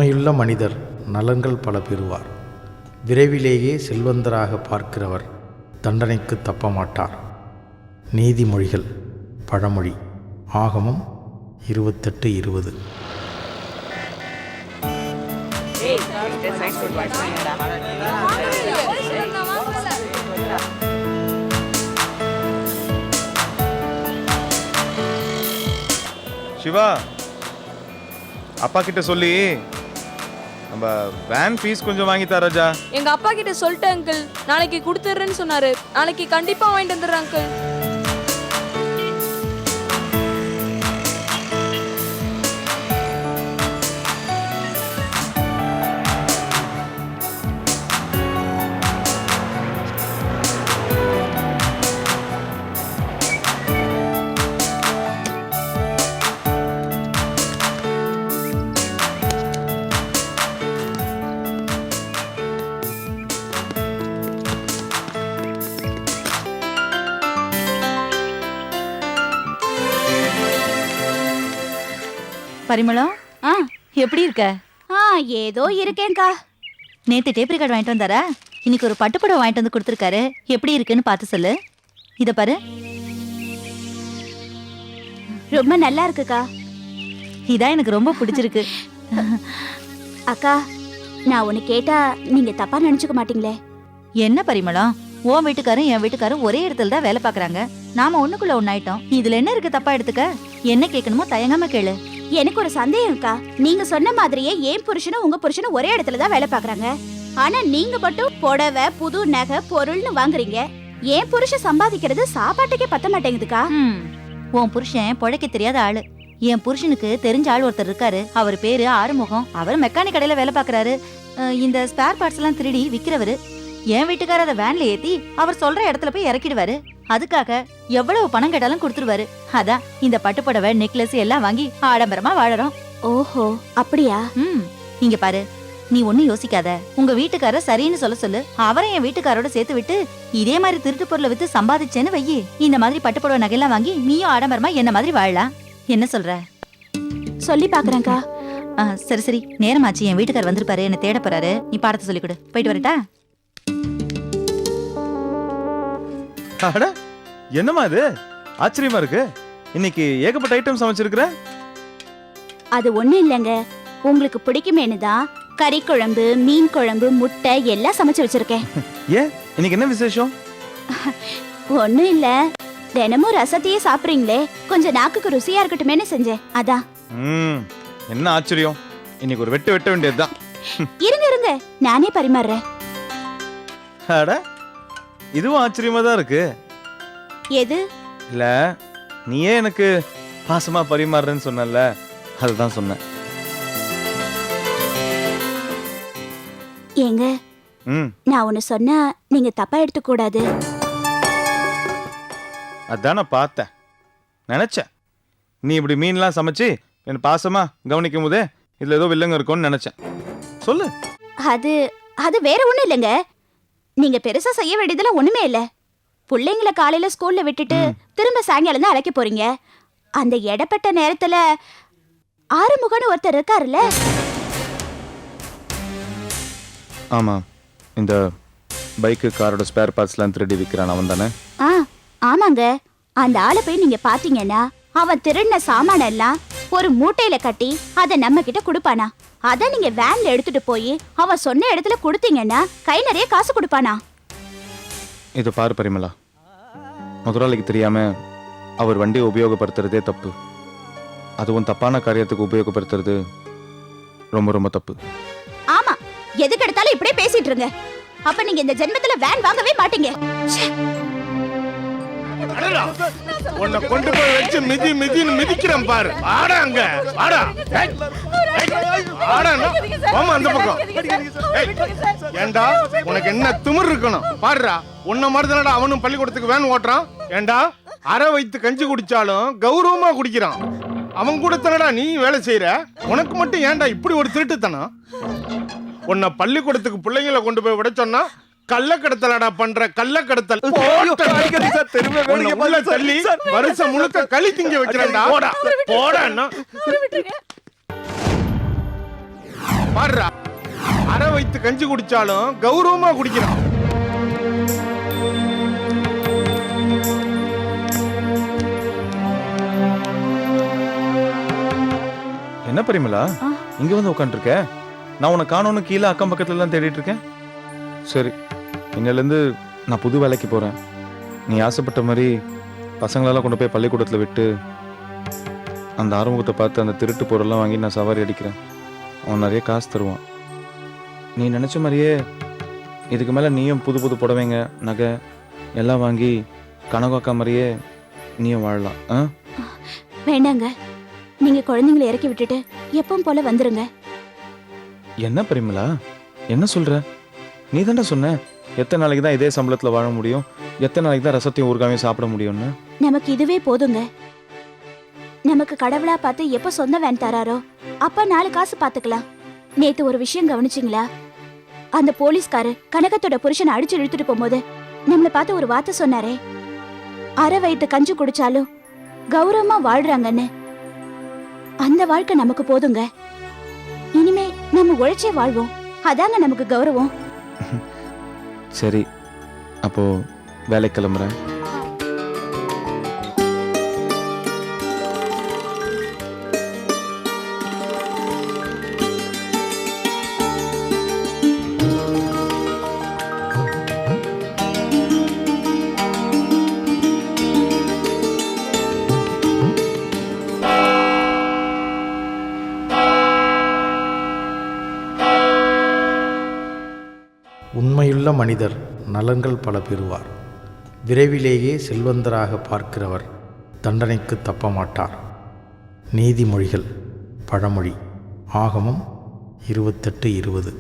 உண்மையுள்ள மனிதர் நலன்கள் பல பெறுவார். விரைவிலேயே செல்வந்தராக பார்க்கிறவர் தண்டனைக்கு தப்ப மாட்டார். நீதிமொழிகள் பழமொழி. ஆகமம் 28:20. சிவா, அப்பா கிட்ட சொல்லி நம்ம வேன் ஃபீஸ் கொஞ்சம் வாங்கி தர ராஜா. எங்க அப்பா கிட்ட சொல்லிட்டேன் அங்கிள், நாளைக்கு கொடுத்துறேன்னு சொன்னாரு. நாளைக்கு கண்டிப்பா வாங்கிட்டு வந்துடுறேன் அங்கிள். பரிமளம், எப்படி இருக்க? ஏதோ இருக்கேன்க்கா. நேத்து டேப் ரெக்கார்ட் வாங்கிட்டு வந்தாரா? இன்னைக்கு ஒரு பட்டுப்புடவை வாங்கிட்டு வந்து கொடுத்துருக்காரு. எப்படி இருக்குன்னு பார்த்து சொல்லு. இத பாரு, ரொம்ப நல்லா இருக்குக்கா. இதான் எனக்கு ரொம்ப பிடிச்சிருக்கு. அக்கா, நான் ஒன்னு கேட்டா நீங்க தப்பா நினைச்சுக்க மாட்டீங்களே? என்ன பரிமளம், உன் வீட்டுக்காரும் என் வீட்டுக்காரும் ஒரே இடத்துல தான் வேலை பாக்குறாங்க. நாம ஒண்ணுக்குள்ள ஒன்னாயிட்டோம். இதுல என்ன இருக்கு தப்பா எடுத்துக்க? என்ன கேட்கணுமோ தயங்காம கேளு. எனக்கு ஒரு சந்தேகம்க்கா. நீங்க சொன்ன மாதிரியே என் புருஷனும் உங்க புருஷனும் ஒரே இடத்துல தான் வேலை பாக்குறாங்க. ஆனா நீங்க மட்டும் புடவை, புது நகை, பொருள்னு வாங்குறீங்க. என் புருஷன் சம்பாதிக்கிறது சாப்பாட்டுக்கே பத்த மாட்டேங்குதுக்கா. உன் புருஷன் பொழைக்க தெரியாத ஆளு. என் புருஷனுக்கு தெரிஞ்ச ஆள் ஒருத்தர் இருக்காரு. அவர் பேரு ஆறுமுகம். அவர் மெக்கானிக் கடையில வேலை பாக்குறாரு. இந்த ஸ்பேர் பார்ட்ஸ் எல்லாம் திருடி விக்கிறவரு. என் வீட்டுக்கார அதை வேன்ல ஏத்தி அவர் சொல்ற இடத்துல போய் இறக்கிடுவாரு. அதுக்காக எவ்வளவு பணம் கேட்டாலும் கொடுத்துருவாரு. அதான் இந்த பட்டுப்புடவை, நெக்லஸ் எல்லாம் வாங்கி ஆடம்பரமா வாழறோம். ஓஹோ, அப்படியா? இங்க பாரு, நீ ஒண்ணும் யோசிக்காத. உங்க வீட்டுக்கார சரின்னு சொல்ல சொல்லு. அவரை என் வீட்டுக்காரோட சேர்த்து விட்டு இதே மாதிரி திருட்டு பொருளை வித்து சம்பாதிச்சேன்னு வையி, இந்த மாதிரி பட்டுப்புடவை நகையெல்லாம் வாங்கி நீயும் ஆடம்பரமா என்ன மாதிரி வாழலாம். என்ன சொல்ற? சொல்லி பாக்குறேன்க்கா. சரி சரி, நேரமாச்சு. என் வீட்டுக்கார் வந்திருப்பாரு, என்ன தேட போறாரு. நீ பாடத்தை சொல்லி கொடு. போயிட்டு வரட்டா? என்னமா இது ஆச்சரியமா இருக்கு. இன்னைக்கு ஏகப்பட்ட ஐட்டம் சமைச்சிருக்கிற. அது ஒண்ணும் இல்லங்க, உங்களுக்கு பிடிக்குமேனு தான் கறி குழம்பு, மீன் குழம்பு, முட்டை எல்லாம் சமைச்சு வச்சிருக்கேன். ஏன் இன்னைக்கு என்ன விசேஷம்? ஒண்ணும் இல்ல, தினமும் ரசத்தையே சாப்பிடுறீங்களே, கொஞ்சம் நாக்குக்கு ருசியா இருக்கட்டுமேனு செஞ்சேன். அதான். என்ன ஆச்சரியம், இன்னைக்கு ஒரு வெட்ட வேண்டியதுதான். இருங்க இருங்க, நானே பரிமாறுறேன். இதுவும் ஆச்சரியமா தான் இருக்கு. எது? இல்ல, நீயே எனக்கு பாசமா பரிமாறுறேன்னு சொன்னல, அதுதான் சொன்னேன். ஏங்க, நான் ஒன்னு சொன்னா நீங்க தப்பா எடுத்துக்க கூடாது. அதான் நான் பார்த்தேன், நினைச்சேன். நீ இப்படி மீன்லாம் சமைச்சு என்ன பாசமா கவனிக்கும் போதே இதுல ஏதோ வில்லங்க இருக்கும்னு நினைச்சேன். சொல்லு. அது வேற ஒண்ணும் இல்லைங்க. நீங்க பெருசா செய்ய வேண்டியதெல்லாம் ஒண்ணுமே இல்ல. பிள்ளைங்களை காலையில ஸ்கூல்ல விட்டுட்டு திரும்ப சாயங்காலம் தான் அழைக்க போறீங்க. அந்த இடப்பட்ட நேரத்துல ஆறுமுகன்னு ஒருத்தர் இருக்காருல்ல? ஆமா, இந்த பைக்கு காரோட ஸ்பேர் பார்ட்ஸ்லாம் திருடி விற்கிறான் அவன் தானே? ஆமாங்க. அந்த ஆளை போய் நீங்க பாத்தீங்கன்னா அவன் திருடின சாமான எல்லாம் ஒரு மூட்டையில கட்டி அதை நம்ம கிட்ட கொடுப்பானா. அத நீங்க வேன்ல எடுத்துட்டு போய் அவன் சொன்ன இடத்துல கொடுத்தீங்கன்னா கை நிறைய காசு கொடுப்பானா. இது பாரு பரிமளா, முதலாளிக்கு தெரியாம அவர் வண்டியை உபயோகப்படுத்துறதே தப்பு. அதுவும் தப்பான காரியத்துக்கு உபயோகப்படுத்துறது ரொம்ப ரொம்ப தப்பு. ஆமா, எதுக்கு எடுத்தாலும் இப்படியே பேசிட்டு இருங்க. அப்ப நீங்க இந்த ஜென்மத்துல வேன் வாங்கவே மாட்டீங்க. உன்னை கொண்டு போய் வச்சு மிதின்னு மிதிக்கிறேன் பாரு. ஆடா அங்க, ஆடா. ஆமா அந்த பக்கம். ஏண்டா உனக்கு என்ன திமிர் இருக்கணும் பாருடா. உன்ன மாதிரி தானடா அவனும் பள்ளிக்கூடத்துக்கு வேன் ஓட்டுறான். ஏண்டா அரை வைத்து கஞ்சி குடிச்சாலும் கௌரவமா குடிக்கிறான். அவன் கூட தானடா நீ வேலை செய்யற. உனக்கு மட்டும் ஏண்டா இப்படி ஒரு திருட்டுத்தனம்? உன்னை பள்ளிக்கூடத்துக்கு பிள்ளைங்களை கொண்டு போய் விட சொன்னா கள்ளக்கடத்தலடா பண்ற. கள்ளக்கடத்தல் தள்ளி வருஷம் முழுக்க களி திங்க வைக்கிறேன்டா. போடா போடா. பாடுறா, அரை வைத்து கஞ்சி குடிச்சாலும் கௌரவமா குடிக்கிறான். என்ன பரிமளா இங்க வந்து உட்காந்துருக்க? நான் உன்னை காணோன்னு கீழே அக்கம் பக்கத்துல தான் தேடிட்டு இருக்கேன். சரி, இன்னிலேருந்து நான் புது வேலைக்கு போறேன். நீ ஆசைப்பட்ட மாதிரி பசங்களெல்லாம் கொண்டு போய் பள்ளிக்கூடத்தில் விட்டு அந்த ஆறுமுகத்தை பார்த்து அந்த திருட்டு பொருள்லாம் வாங்கி நான் சவாரி அடிக்கிறேன். அவன் நிறைய காசு தருவான். நீ நினச்ச மாதிரியே இதுக்கு மேலே நீயும் புது புது புடவைங்க நகை எல்லாம் வாங்கி கனகாக்கா மாதிரியே நீயும் வாழலாம். வேண்டாங்க, நீங்க குழந்தைங்களை இறக்கி விட்டுட்டு எப்பவும் போல வந்துருங்க. என்ன பரிமளா என்ன சொல்ற? நீ தாண்டா சொன்ன எத்தனை நாளைக்கு தான் இதே சம்பளத்தில் வாழ முடியும், எத்தனை நாளைக்கு தான் ரசத்தையும் ஊறுகாமையும் சாப்பிட முடியும்னு. நமக்கு இதுவே போதுங்க. நமக்கு கடவுளா பார்த்து எப்ப சொந்த வேன் தராரோ அப்ப 4 காசு பாத்துக்கலாம். நேத்து ஒரு விஷயம் கவனிச்சிங்களா? அந்த போலீஸ்காரு கனகத்தோட புருஷனை அடிச்சு இழுத்துட்டு போகும்போது நம்மள பார்த்து ஒரு வார்த்தை சொன்னாரே, அரை வயித்து கஞ்சி குடிச்சாலும் கௌரவமா வாழ்றாங்கன்னு. அந்த வாழ்க்கை நமக்கு போதுங்க. இனிமே நம்ம உழைச்சே வாழ்வோம், அதாங்க நமக்கு கௌரவம். சரி, அப்போ வேலைக்கு கிளம்புறேன். உண்மையுள்ள மனிதர் நலன்கள் பல பெறுவார். விரைவிலேயே செல்வந்தராக பார்க்கிறவர் தண்டனைக்கு தப்ப மாட்டார். நீதிமொழிகள் பழமொழி ஆகமம் 28:20.